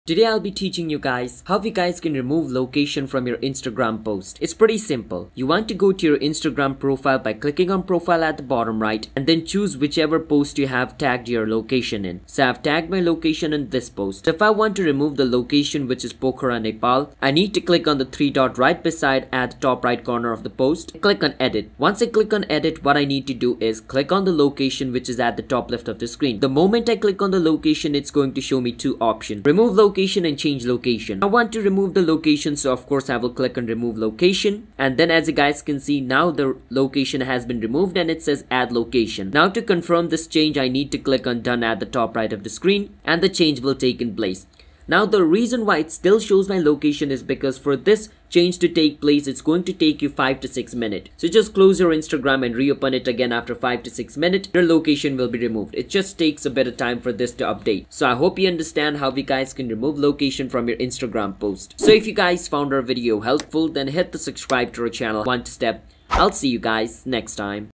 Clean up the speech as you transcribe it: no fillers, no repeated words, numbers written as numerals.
Today I'll be teaching you guys how you guys can remove location from your Instagram post. It's pretty simple. You want to go to your Instagram profile by clicking on profile at the bottom right and then choose whichever post you have tagged your location in. So I've tagged my location in this post. So if I want to remove the location, which is Pokhara, Nepal, I need to click on the three dot right beside at the top right corner of the post. Click on edit. Once I click on edit, what I need to do is click on the location which is at the top left of the screen. The moment I click on the location, it's going to show me two options: remove location and change location. I want to remove the location, so of course I will click on remove location, and then as you guys can see, now the location has been removed and it says add location. Now to confirm this change, I need to click on done at the top right of the screen and the change will take in place. Now the reason why it still shows my location is because for this change to take place, it's going to take you 5 to 6 minutes. So just close your Instagram and reopen it again after 5 to 6 minutes. Your location will be removed. It just takes a bit of time for this to update. So I hope you understand how you guys can remove location from your Instagram post. So if you guys found our video helpful, then hit the subscribe to our channel one step. I'll see you guys next time.